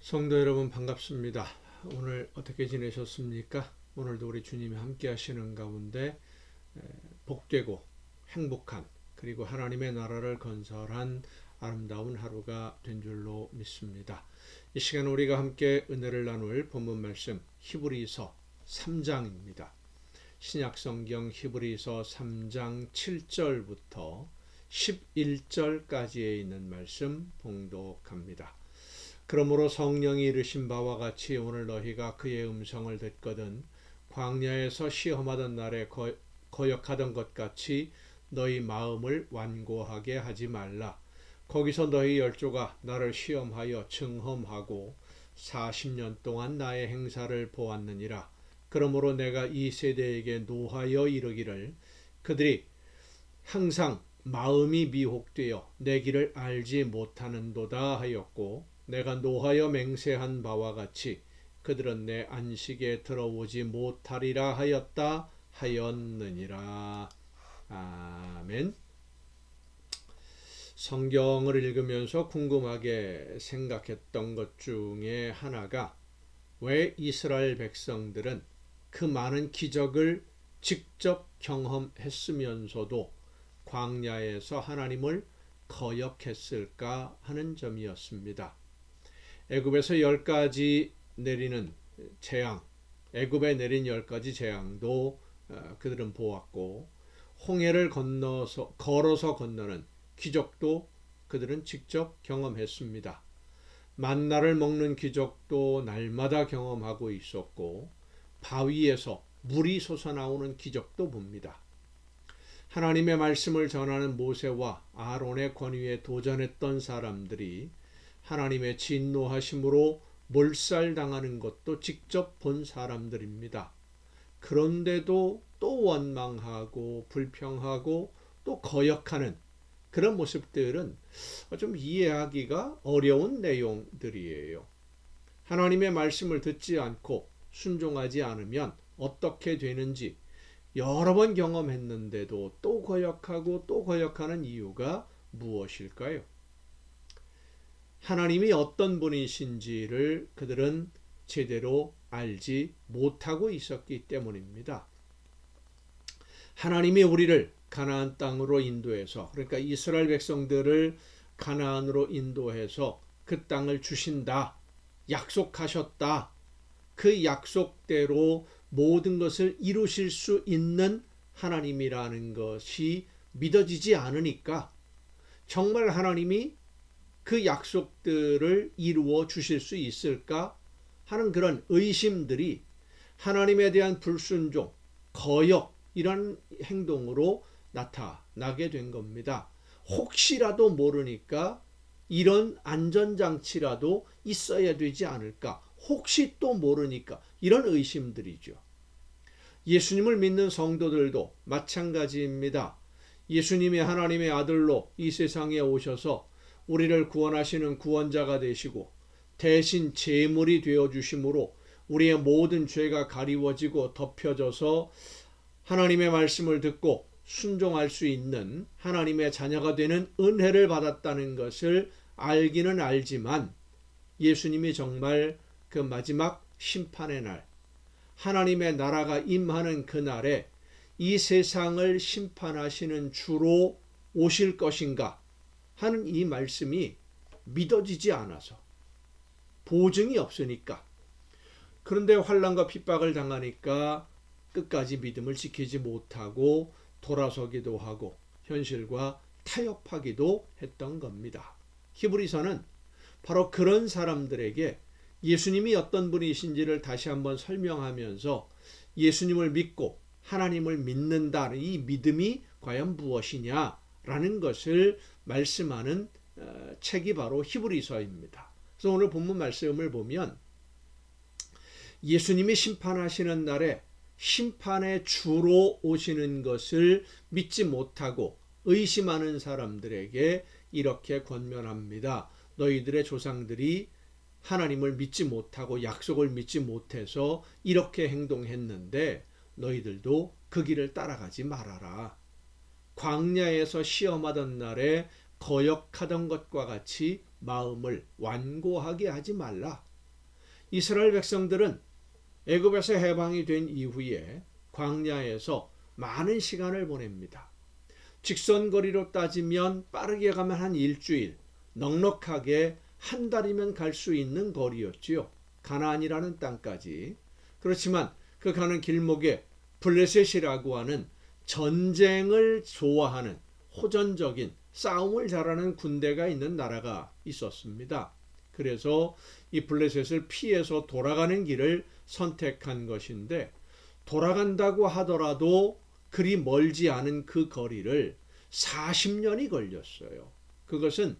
성도 여러분 반갑습니다. 오늘 어떻게 지내셨습니까? 오늘도 우리 주님이 함께 하시는 가운데 복되고 행복한 그리고 하나님의 나라를 건설한 아름다운 하루가 된 줄로 믿습니다. 이 시간 우리가 함께 은혜를 나눌 본문 말씀 히브리서 3장입니다. 신약성경 히브리서 3장 7절부터 11절까지에 있는 말씀 봉독합니다. 그러므로 성령이 이르신 바와 같이 오늘 너희가 그의 음성을 듣거든 광야에서 시험하던 날에 거역하던 것 같이 너희 마음을 완고하게 하지 말라. 거기서 너희 열조가 나를 시험하여 증험하고 40년 동안 나의 행사를 보았느니라. 그러므로 내가 이 세대에게 노하여 이르기를 그들이 항상 마음이 미혹되어 내 길을 알지 못하는도다 하였고, 내가 노하여 맹세한 바와 같이 그들은 내 안식에 들어오지 못하리라 하였다 하였느니라. 아멘. 성경을 읽으면서 궁금하게 생각했던 것 중에 하나가, 왜 이스라엘 백성들은 그 많은 기적을 직접 경험했으면서도 광야에서 하나님을 거역했을까 하는 점이었습니다. 애굽에서 10가지 내리는 재앙, 애굽에 내린 10가지 재앙도 그들은 보았고, 홍해를 걸어서 건너는 기적도 그들은 직접 경험했습니다. 만나를 먹는 기적도 날마다 경험하고 있었고, 바위에서 물이 솟아나오는 기적도 봅니다. 하나님의 말씀을 전하는 모세와 아론의 권위에 도전했던 사람들이 하나님의 진노하심으로 몰살당하는 것도 직접 본 사람들입니다. 그런데도 또 원망하고 불평하고 또 거역하는 그런 모습들은 좀 이해하기가 어려운 내용들이에요. 하나님의 말씀을 듣지 않고 순종하지 않으면 어떻게 되는지 여러 번 경험했는데도 또 거역하고 또 거역하는 이유가 무엇일까요? 하나님이 어떤 분이신지를 그들은 제대로 알지 못하고 있었기 때문입니다. 하나님이 우리를 가나안 땅으로 인도해서, 그러니까 이스라엘 백성들을 가나안으로 인도해서 그 땅을 주신다, 약속하셨다. 그 약속대로 모든 것을 이루실 수 있는 하나님이라는 것이 믿어지지 않으니까 정말 하나님이 그 약속들을 이루어 주실 수 있을까 하는 그런 의심들이 하나님에 대한 불순종, 거역 이런 행동으로 나타나게 된 겁니다. 혹시라도 모르니까 이런 안전장치라도 있어야 되지 않을까, 혹시 또 모르니까 이런 의심들이죠. 예수님을 믿는 성도들도 마찬가지입니다. 예수님이 하나님의 아들로 이 세상에 오셔서 우리를 구원하시는 구원자가 되시고 대신 제물이 되어주심으로 우리의 모든 죄가 가리워지고 덮여져서 하나님의 말씀을 듣고 순종할 수 있는 하나님의 자녀가 되는 은혜를 받았다는 것을 알기는 알지만, 예수님이 정말 그 마지막 심판의 날, 하나님의 나라가 임하는 그날에 이 세상을 심판하시는 주로 오실 것인가 하는 이 말씀이 믿어지지 않아서, 보증이 없으니까, 그런데 환난과 핍박을 당하니까 끝까지 믿음을 지키지 못하고 돌아서기도 하고 현실과 타협하기도 했던 겁니다. 히브리서는 바로 그런 사람들에게 예수님이 어떤 분이신지를 다시 한번 설명하면서 예수님을 믿고 하나님을 믿는다는 이 믿음이 과연 무엇이냐라는 것을 말씀하는 책이 바로 히브리서입니다. 그래서 오늘 본문 말씀을 보면 예수님이 심판하시는 날에 심판의 주로 오시는 것을 믿지 못하고 의심하는 사람들에게 이렇게 권면합니다. 너희들의 조상들이 하나님을 믿지 못하고 약속을 믿지 못해서 이렇게 행동했는데 너희들도 그 길을 따라가지 말아라. 광야에서 시험하던 날에 거역하던 것과 같이 마음을 완고하게 하지 말라. 이스라엘 백성들은 애굽에서 해방이 된 이후에 광야에서 많은 시간을 보냅니다. 직선거리로 따지면 빠르게 가면 한 일주일, 넉넉하게 한 달이면 갈 수 있는 거리였지요. 가나안이라는 땅까지. 그렇지만 그 가는 길목에 블레셋이라고 하는 전쟁을 좋아하는 호전적인 싸움을 잘하는 군대가 있는 나라가 있었습니다. 그래서 이 블레셋을 피해서 돌아가는 길을 선택한 것인데, 돌아간다고 하더라도 그리 멀지 않은 그 거리를 40년이 걸렸어요. 그것은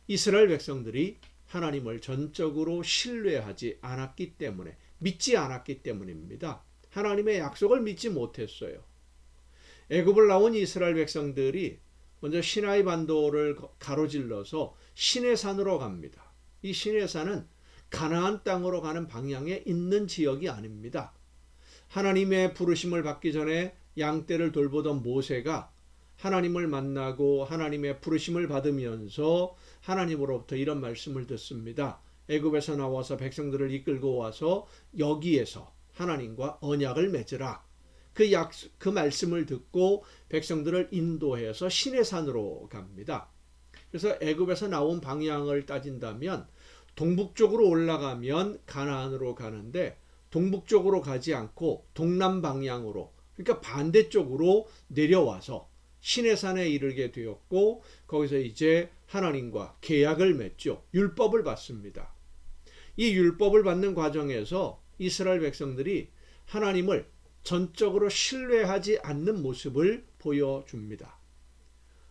이스라엘 백성들이 하나님을 전적으로 신뢰하지 않았기 때문에, 믿지 않았기 때문입니다. 하나님의 약속을 믿지 못했어요. 애굽을 나온 이스라엘 백성들이 먼저 시나이 반도를 가로질러서 시내산으로 갑니다. 이 시내산은 가나안 땅으로 가는 방향에 있는 지역이 아닙니다. 하나님의 부르심을 받기 전에 양떼를 돌보던 모세가 하나님을 만나고 하나님의 부르심을 받으면서 하나님으로부터 이런 말씀을 듣습니다. 애굽에서 나와서 백성들을 이끌고 와서 여기에서 하나님과 언약을 맺으라. 그 말씀을 듣고 백성들을 인도해서 시내산으로 갑니다. 그래서 애굽에서 나온 방향을 따진다면 동북쪽으로 올라가면 가나안으로 가는데, 동북쪽으로 가지 않고 동남 방향으로, 그러니까 반대쪽으로 내려와서 시내산에 이르게 되었고, 거기서 이제 하나님과 계약을 맺죠. 율법을 받습니다. 이 율법을 받는 과정에서 이스라엘 백성들이 하나님을 전적으로 신뢰하지 않는 모습을 보여줍니다.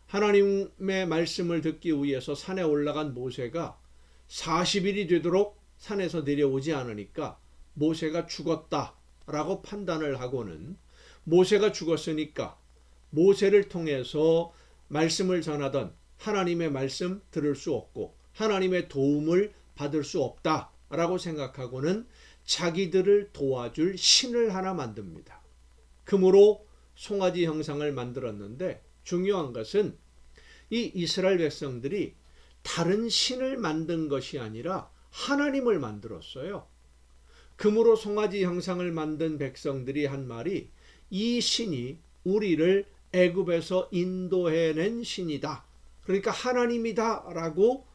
하나님의 말씀을 듣기 위해서 산에 올라간 모세가 40일이 되도록 산에서 내려오지 않으니까 모세가 죽었다라고 판단을 하고는, 모세가 죽었으니까 모세를 통해서 말씀을 전하던 하나님의 말씀 들을 수 없고 하나님의 도움을 받을 수 없다라고 생각하고는 자기들을 도와줄 신을 하나 만듭니다. 금으로 송아지 형상을 만들었는데, 중요한 것은 이 이스라엘 백성들이 다른 신을 만든 것이 아니라 하나님을 만들었어요. 금으로 송아지 형상을 만든 백성들이 한 말이, 이 신이 우리를 애굽에서 인도해낸 신이다. 그러니까 하나님이다라고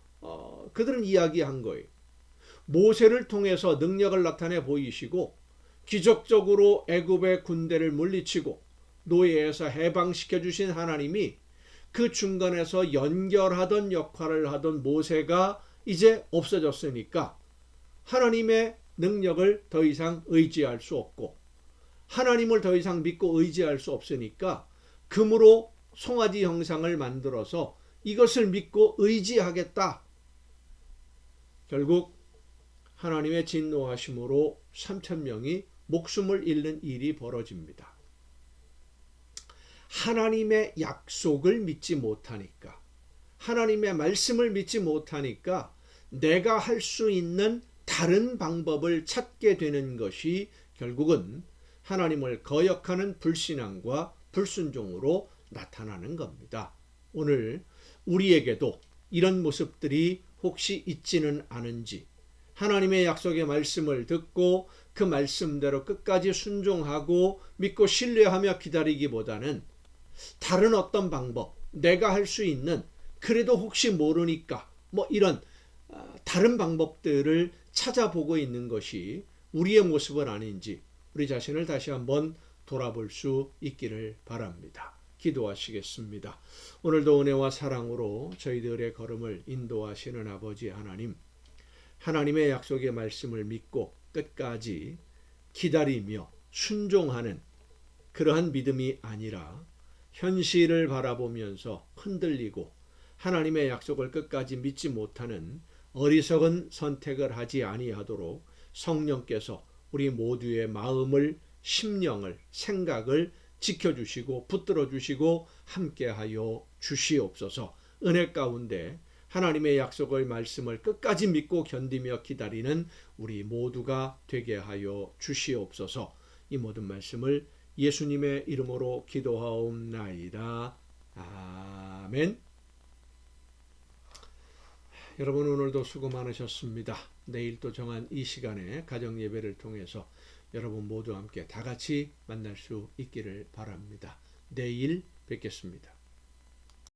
그들은 이야기한 거예요. 모세를 통해서 능력을 나타내 보이시고 기적적으로 애굽의 군대를 물리치고 노예에서 해방시켜 주신 하나님이 그 중간에서 연결하던 역할을 하던 모세가 이제 없어졌으니까 하나님의 능력을 더 이상 의지할 수 없고, 하나님을 더 이상 믿고 의지할 수 없으니까 금으로 송아지 형상을 만들어서 이것을 믿고 의지하겠다. 결국 하나님의 진노하심으로 3,000명이 목숨을 잃는 일이 벌어집니다. 하나님의 약속을 믿지 못하니까, 하나님의 말씀을 믿지 못하니까 내가 할 수 있는 다른 방법을 찾게 되는 것이 결국은 하나님을 거역하는 불신앙과 불순종으로 나타나는 겁니다. 오늘 우리에게도 이런 모습들이 혹시 있지는 않은지, 하나님의 약속의 말씀을 듣고 그 말씀대로 끝까지 순종하고 믿고 신뢰하며 기다리기보다는 다른 어떤 방법, 내가 할 수 있는, 그래도 혹시 모르니까 이런 다른 방법들을 찾아보고 있는 것이 우리의 모습은 아닌지 우리 자신을 다시 한번 돌아볼 수 있기를 바랍니다. 기도하시겠습니다. 오늘도 은혜와 사랑으로 저희들의 걸음을 인도하시는 아버지 하나님, 하나님의 약속의 말씀을 믿고 끝까지 기다리며 순종하는 그러한 믿음이 아니라 현실을 바라보면서 흔들리고 하나님의 약속을 끝까지 믿지 못하는 어리석은 선택을 하지 아니하도록 성령께서 우리 모두의 마음을, 심령을, 생각을 지켜주시고 붙들어 주시고 함께하여 주시옵소서. 은혜 가운데 하나님의 약속의 말씀을 끝까지 믿고 견디며 기다리는 우리 모두가 되게 하여 주시옵소서. 이 모든 말씀을 예수님의 이름으로 기도하옵나이다. 아멘. 여러분 오늘도 수고 많으셨습니다. 내일 또 정한 이 시간에 가정 예배를 통해서 여러분 모두 함께 다 같이 만날 수 있기를 바랍니다. 내일 뵙겠습니다.